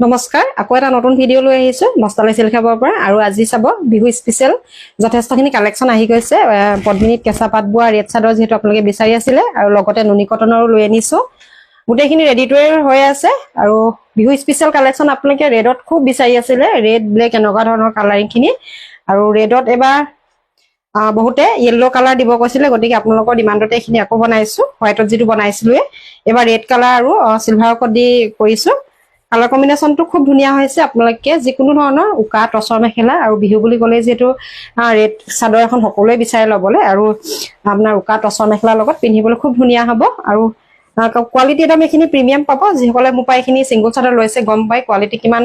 নমস্কাৰ আকৌ এটা নতুন ভিডিঅ' লৈ আহিছো মস্তালাই চিল্ক হাবৰ পৰা আৰু আজি চাব বিহু স্পেশাল যথেষ্টখিনি কালেকচন আহি গৈছে পদ্মিনীত কেঁচা পাত বোৱা ৰেড চাদৰ যেহেতু আপোনালোকে বিচাৰি আছিলে আৰু লগতে নুনি কটনৰো লৈ আনিছো গোটেইখিনি ৰেডি টু ৱেৰ হৈ আছে আৰু বিহু স্পেশাল কালেকচন আপোনালোকে ৰেডত খুব বিচাৰি আছিলে ৰেড ব্লেক এনেকুৱা ধৰণৰ কালাৰিংখিনি আৰু ৰেডত এবাৰ বহুতে ইয়েলো কালাৰ দিব কৈছিলে গতিকে আপোনালোকৰ ডিমাণ্ডতে এইখিনি আকৌ বনাইছো হোৱাইটত যেটো বনাইছিলো এবাৰ ৰেড কালাৰ আৰু সিলভাৰ কট দি কৰিছো কালাৰ কম্বিনেশনটো খুব ধুনিয়া হৈছে আপোনালোকে যিকোনো ধৰণৰ উকা টছৰ মেখেলা আৰু বিহু বুলি ক'লে যেটো ৰেড চাদৰ এখন সকলোৱে বিচাৰে লবলে আৰু আপোনাৰ উকা টছৰ মেখেলাৰ লগত পিন্ধিবলৈ খুব ধুনিয়া হ'ব আৰু কোৱালিটি একদম এখিনি প্ৰিমিয়াম পাব যিসকলে মোপাই এখিনি সিঙ্গল চাদৰ লৈছে গম পাই কোৱালিটি কিমান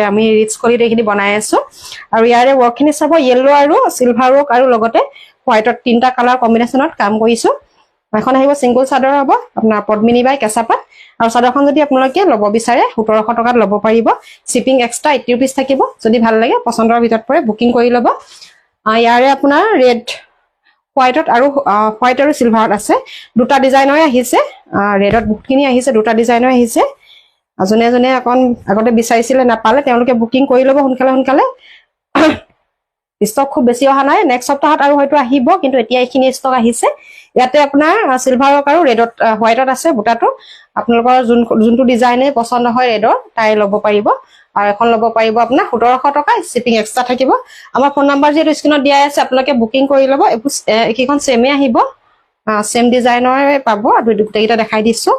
আমি ৰিচ কোৱালিটি এখিনি বনাই আছো আৰু ইয়াৰে ওয়াৰ্কখিনি চাব ইয়েলো আৰু সিলভাৰ ৱৰ্ক আৰু লগতে হোৱাইটত তিনটা কালাৰ কম্বিনেশনত কাম কৰিছো এখন আহিব সিঙ্গল চাদৰ হ'ব আপোনাৰ পদ্মিনী বাই কেঁচাপাত আৰু চাদৰখন যদি আপোনালোকে ল'ব বিচাৰে 1700 টকাত ল'ব পাৰিব শিপিং এক্সট্ৰা 80 रुपीस থাকিব যদি ভাল লাগে পছন্দৰ ভিতৰত পৰে বুকিং কৰি ল'ব ইয়াৰে আপোনাৰ ৰেড হোৱাইটত আৰু হোৱাইট আৰু সিলভাৰত আছে দুটা ডিজাইনৰে আহিছে ৰেডত বহুতখিনি আহিছে দুটা ডিজাইনৰ আহিছে জনে জনে অকন আগতে বিচাৰিছিলে নাপালে তেওঁলোকে বুকিং কৰি ল'ব সোনকালে ষ্টক খুব বেছি অহা নাই নেক্সট সপ্তাহত আৰু হয়তো আহিব কিন্তু এতিয়া এইখিনি ষ্টক আহিছে ইয়াতে আপোনাৰ সিলভাৰ আৰু ৰেডত হোৱাইটত আছে বুটাটো আপোনালোকৰ যোনটো ডিজাইনে পছন্দ হয় ৰেডৰ তাই ল'ব পাৰিব আৰু এখন ল'ব পাৰিব আপোনাৰ 1700 টকা শিপিং এক্সট্ৰা থাকিব আমাৰ ফোন নাম্বাৰ যেটো স্ক্ৰিনত দিয়া আছে আপোনালোকে বুকিং কৰি ল'ব একেখন সেমে আহিব সেম ডিজাইনৰ পাব দুইটা দেখাই দিছো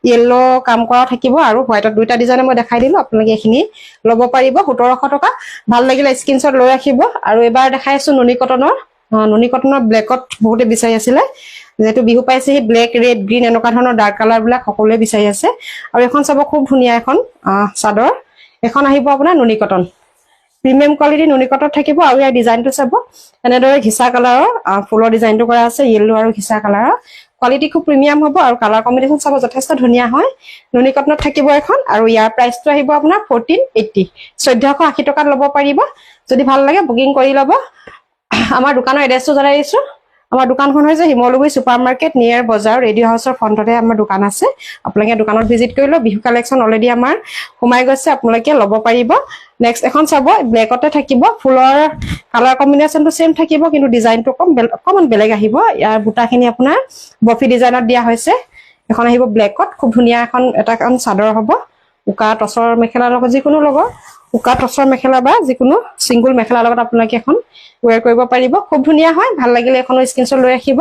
ইয়েলো কাম কৰা থাকিব আৰু হোৱাইটত দুইটা ডিজাইন মই দেখাই দিলো আপোনালোকে এখিনি ল'ব পাৰিব 1700 টকা ভাল লাগিলে স্ক্ৰিনশ্বট লৈ ৰাখিব আৰু এবাৰ দেখাই আছো নুনি কটনৰ ব্লেকত বহুতে বিচাৰি আছিলে যেটো বিহু পাইছে হি ব্লেক ৰেড গ্ৰীন এনেকুৱা ধৰণৰ ডাৰ্ক কালাৰ বিলাক সকলোৱে বিচাৰি আছে আৰু এখন চাব খুব ধুনিয়া এখন চাদৰ এখন আহিব আপোনাৰ নুনি কটন প্ৰিমিয়াম কোৱালিটি নুনি কটন থাকিব আৰু ইয়াৰ ডিজাইনটো চাব এনেদৰে ঘিসা কালাৰৰ ফুলৰ ডিজাইনটো কৰা আছে ইয়েলো আৰু ঘিসা কালাৰৰ কোৱালিটি খুব প্ৰিমিয়াম হ'ব আৰু কালাৰ কম্বিনেশন চাব যথেষ্ট ধুনিয়া হয় নুনি কটনত থাকিব এখন আৰু ইয়াৰ প্ৰাইসটো আহিব আপোনাৰ 1480 1480 টকাত ল'ব পাৰিব যদি ভাল লাগে বুকিং কৰি ল'ব আমাৰ দোকানৰ এড্ৰেছটো জনাই দিছো আমাৰ দোকানখন হৈছে হিমলুগুৰি সুপাৰ মাৰ্কেট নিয়াৰ বজাৰ ৰেডিও হাউসৰ ফ্ৰন্টতে আমাৰ দোকান আছে আপোনালোকে দোকানত ভিজিট কৰিলো বিহু কালেকচন অলৰেডি আমাৰ সোমাই গৈছে আপোনালোকে ল'ব পাৰিব নেক্সট এখন চাব ব্লেকতে থাকিব ফুলৰ কালাৰ কম্বিনেশনটো সেম থাকিব কিন্তু ডিজাইনটো অকমান বেলেগ আহিব ইয়াৰ বুটাখিনি আপোনাৰ বফি ডিজাইনত দিয়া হৈছে এখন আহিব ব্লেকত খুব ধুনিয়া এখন এটা চাদৰ হ'ব উকা টছৰ মেখেলাৰ লগত যিকোনো লগৰ উকা টছৰ মেখেলা বা যিকোনো সিঙ্গল মেখেলাৰ লগত আপোনালোকে এখন ওয়্যাৰ কৰিব পাৰিব খুব ধুনিয়া হয় ভাল লাগিলে এখন স্ক্ৰিনশ্বট লৈ ৰাখিব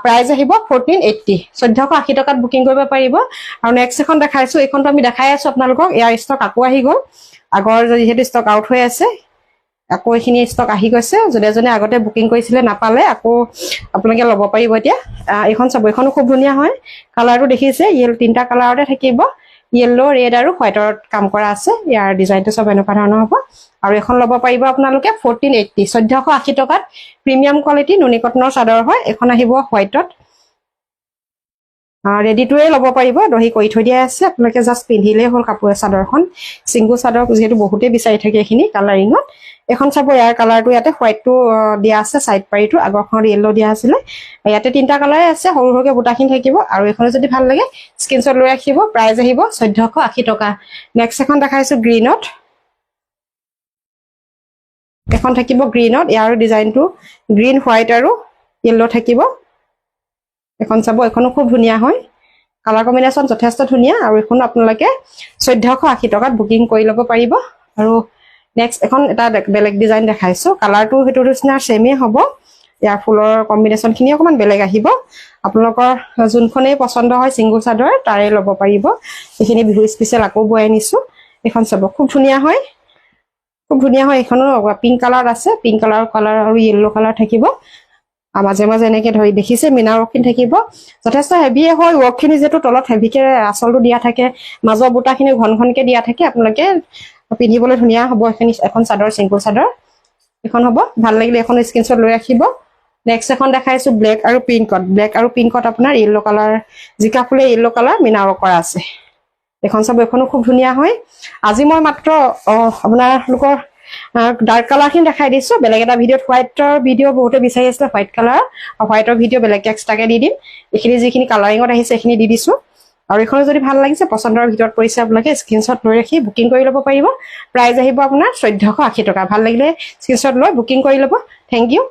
প্ৰাইস আহিব 1480 1480 টকাত বুকিং কৰিব পাৰিব আৰু নেক্সট এখন দেখাইছো এইখনটো আমি দেখাই আছো আপোনালোকক ইয়াৰ ষ্টক আকৌ আহি গ'ল আগৰ যেহেতু ষ্টক আউট হৈ আছে আকৌ এইখিনি ষ্টক আহি গৈছে জনে আগতে বুকিং কৰিছিলে নাপালে আকৌ আপোনালোকে ল'ব পাৰিব এতিয়া এইখন চাব এইখনো খুব ধুনিয়া হয় কালাৰটো দেখিছে ইয়েলো তিনটা কালাৰতে থাকিব ইয়েলো ৰেড আৰু হোৱাইটত কাম কৰা আছে ইয়াৰ ডিজাইনটো সব এনেকুৱা ধৰণৰ হ'ব আৰু এখন ল'ব পাৰিব আপোনালোকে 1480 1480 টকাত প্ৰিমিয়াম কোৱালিটি নুনি কটনৰ চাদৰ হয় এখন আহিব হোৱাইটত ৰেডি টুৱে ল'ব পাৰিব দহি কৰি থৈ দিয়া আছে আপোনালোকে জাস্ট পিন্ধিলে হ'ল কাপোৰ চাদৰখন সিঙ্গল চাদৰ যেহেতু বহুতে বিচাৰি থাকে এখিনি কালাৰিঙত এখন চাব ইয়াৰ কালাৰটো ইয়াতে হোৱাইটটো দিয়া আছে সাইড পাৰিটো আগৰখন ইয়েলো দিয়া আছিল ইয়াতে তিনটা কালাৰে আছে সৰু সৰুকে বুটাখিনি থাকিব আৰু এখন যদি ভাল লাগে স্ক্ৰিনশ্বট লৈ ৰাখিব প্ৰাইস আহিব 1480 টকা নেক্সট এখন দেখাইছো গ্ৰীনত এখন থাকিব গ্ৰীনত ইয়াৰ ডিজাইনটো গ্ৰীন হোৱাইট আৰু ইয়েলো থাকিব এখন চাব এখনো খুব ধুনিয়া হয় কালাৰ কম্বিনেশন যথেষ্ট ধুনিয়া আৰু এখন আপোনালোকে 1480 টকাত বুকিং কৰি ল'ব পাৰিব আৰু নেক্সট এখন এটা বেলেগ ডিজাইন দেখাইছো কালাৰটো হেতু নিচিনা সেমে হ'ব ইয়াৰ ফুলৰ কম্বিনেশন খিনি অকমান বেলেগ আহিব আপোনালোকৰ যোনখনে পছন্দ হয় সিঙ্গল চাদৰ তাৰে ল'ব পাৰিব এইখিনি বিহু স্পেশাল আকৌ বয়াই নিছো এখন চাব খুব ধুনিয়া হয় এখনো পিংক কালাৰ আছে পিংক কালাৰ আৰু ইয়েলো কালাৰ থাকিব মাজে মাজে এনেকে ধৰি দেখিছে মিনা ৱৰ্কখিনি থাকিব যথেষ্ট হেভিয়ে হয় ৱৰ্কখিনি যেটো তলত হেভিকে আসলটো দিয়া থাকে মাজৰ বুটাখিনি ঘনকে দিয়া থাকে আপোনালোকে পিন্ধিবলৈ ধুনিয়া হ'ব এখন চাদৰ সিঙ্গল চাদৰ এখন হ'ব ভাল লাগিলে এখন স্ক্ৰিনশ্বট লৈ ৰাখিব নেক্সট এখন দেখাইছো ব্লেক আৰু পিংকত আপোনাৰ ইয়েলো কালাৰ জিকা ফুলে ইয়েলো কালাৰ মিনা ৱৰ্ক কৰা আছে এখন চাব এখনো খুব ধুনিয়া হয় আজি মই মাত্ৰ আপোনাৰ লোকৰ ডাৰ্ক কালাৰখিনি দেখাই দিছো বেলেগ এটা ভিডিঅত হোৱাইটৰ ভিডিঅ বহুতে বিচাৰি আছে হোৱাইট কালাৰ আৰু হোৱাইটৰ ভিডিঅ বেলেগ এক্সট্ৰাকে দি দিম এইখিনি যিখিনি কালাৰিঙত আহিছে এইখিনি দি দিছো আৰু এইখন যদি ভাল লাগিছে পছন্দৰ ভিতৰত পৰিছে আপোনালোকে স্ক্ৰীনশ্বট লৈ ৰাখি বুকিং কৰি ল'ব পাৰিব প্ৰাইচ আহিব আপোনাৰ 1480 টকা ভাল লাগিলে স্ক্ৰীনশ্বট লৈ বুকিং কৰি ল'ব থেংক ইউ